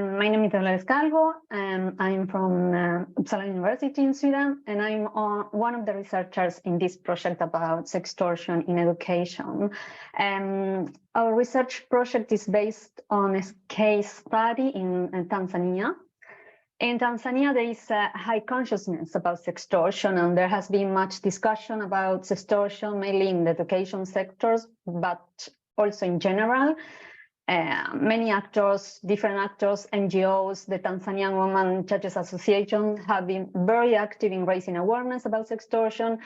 My name is Dolores Calvo, and I'm from Uppsala University in Sweden, and I'm one of the researchers in this project about sextortion in education. Our research project is based on a case study in Tanzania. In Tanzania, there is a high consciousness about sextortion, and there has been much discussion about sextortion, mainly in the education sectors, but also in general. Many actors, different actors, NGOs, the Tanzanian Women Judges Association have been very active in raising awareness about sextortion.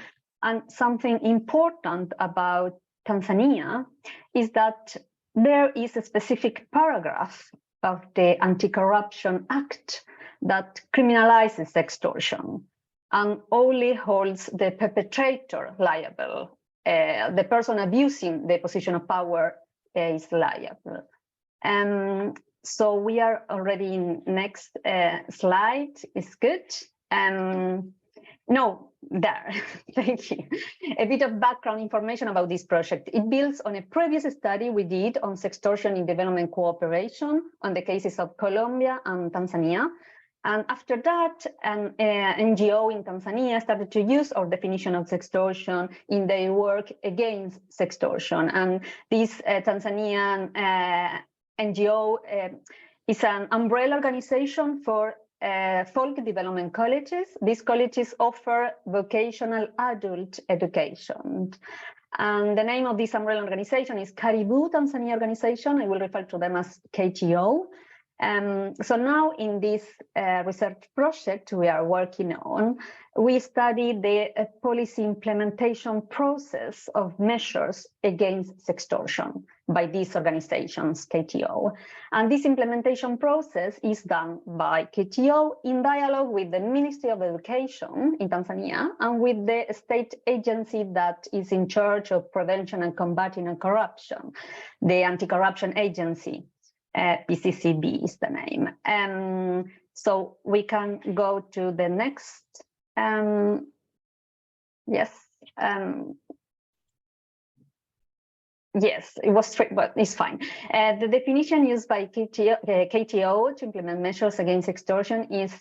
And something important about Tanzania is that there is a specific paragraph of the Anti-Corruption Act that criminalizes sextortion and only holds the perpetrator liable. The person abusing the position of power is liable. So we are already in next slide. Is good. No, there. Thank you. A bit of background information about this project. It builds on a previous study we did on sextortion in development cooperation on the cases of Colombia and Tanzania. And after that, an NGO in Tanzania started to use our definition of sextortion in their work against sextortion. And this Tanzanian NGO is an umbrella organization for folk development colleges. These colleges offer vocational adult education. And the name of this umbrella organization is Karibu Tanzania Organization. I will refer to them as KTO. So now in this research project we are working on, we study the policy implementation process of measures against sextortion by these organizations, KTO. And this implementation process is done by KTO in dialogue with the Ministry of Education in Tanzania and with the state agency that is in charge of prevention and combating corruption, the Anti-Corruption Agency. PCCB is the name. So we can go to the next. Yes. Yes, it was straight, but it's fine. The definition used by KTO to implement measures against sextortion is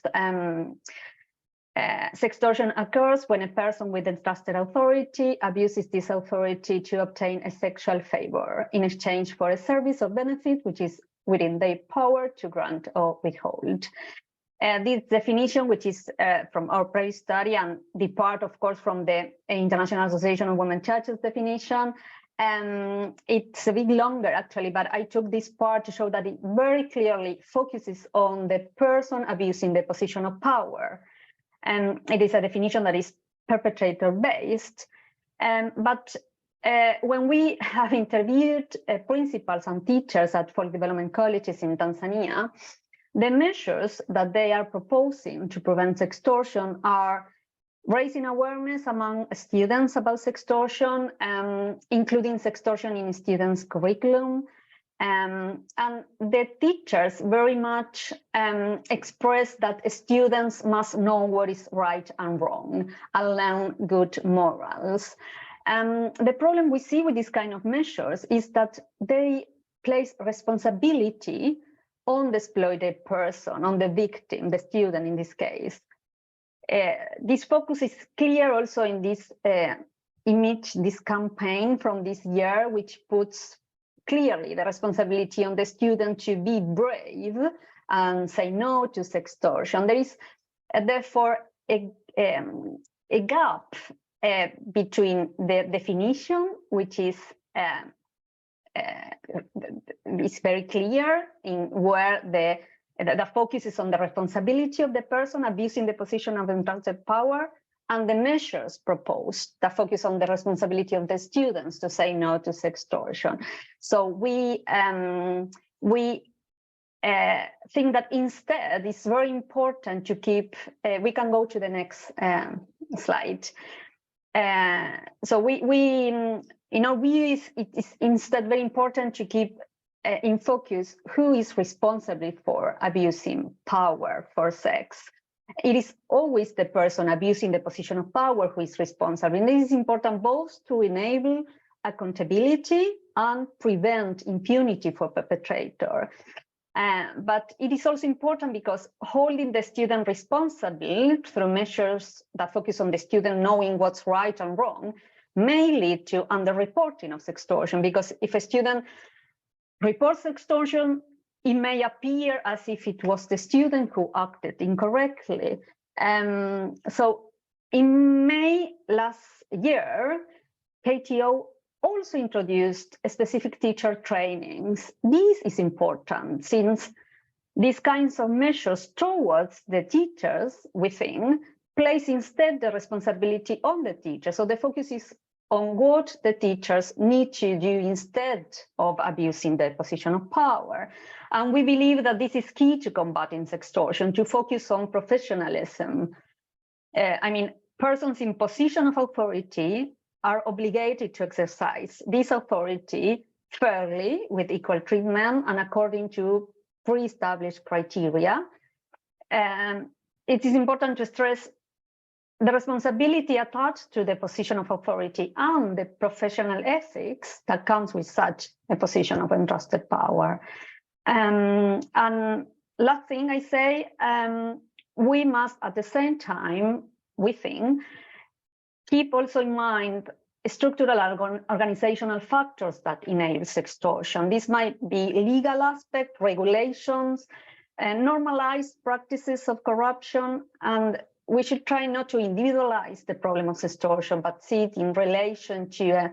sextortion occurs when a person with a trusted authority abuses this authority to obtain a sexual favor in exchange for a service or benefit which is within their power to grant or withhold. This definition, which is from our previous study and depart, of course, from the International Association of Women Judges definition, it's a bit longer actually, but I took this part to show that it very clearly focuses on the person abusing the position of power. And it is a definition that is perpetrator-based. But when we have interviewed principals and teachers at folk development colleges in Tanzania, the measures that they are proposing to prevent sextortion are raising awareness among students about sextortion, including sextortion in students' curriculum. And the teachers very much express that students must know what is right and wrong and learn good morals. The problem we see with these kind of measures is that they place responsibility on the exploited person, on the victim, the student in this case. This focus is clear also in this image, this campaign from this year, which puts clearly the responsibility on the student to be brave and say no to sextortion. There is therefore a gap between the definition, which is very clear in where the focus is on the responsibility of the person abusing the position of entrusted power, and the measures proposed that focus on the responsibility of the students to say no to sextortion. So we think that instead it's very important to keep. We can go to the next slide. So in our view, it is instead very important to keep in focus who is responsible for abusing power for sex. It is always the person abusing the position of power who is responsible. And this is important both to enable accountability and prevent impunity for perpetrator. But it is also important because holding the student responsible through measures that focus on the student knowing what's right and wrong may lead to underreporting of sextortion, because if a student reports sextortion, it may appear as if it was the student who acted incorrectly. So in May last year, KTO also introduced specific teacher trainings. This is important since these kinds of measures towards the teachers within place instead the responsibility on the teacher. So the focus is on what the teachers need to do instead of abusing their position of power. And we believe that this is key to combating sextortion, to focus on professionalism. I mean, persons in position of authority are obligated to exercise this authority fairly, with equal treatment and according to pre-established criteria. It is important to stress the responsibility attached to the position of authority and the professional ethics that comes with such a position of entrusted power. And last thing I say, we must at the same time, we think, keep also in mind structural organizational factors that enable sextortion. This might be legal aspect, regulations, and normalized practices of corruption, and we should try not to individualize the problem of sextortion, but see it in relation to a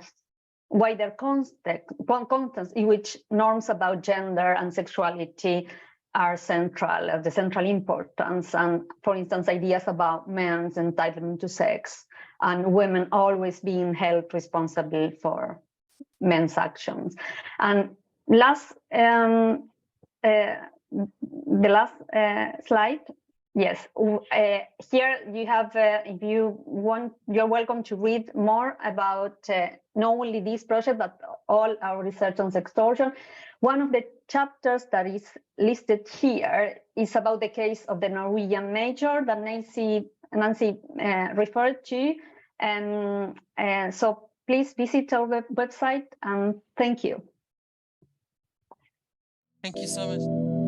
wider context in which norms about gender and sexuality are central, of the central importance. And for instance, ideas about men's entitlement to sex and women always being held responsible for men's actions. And last, the last slide. Yes, here you have, if you want, you're welcome to read more about not only this project, but all our research on sextortion. One of the chapters that is listed here is about the case of the Norwegian major that Nancy referred to. So please visit our website, and thank you. Thank you so much.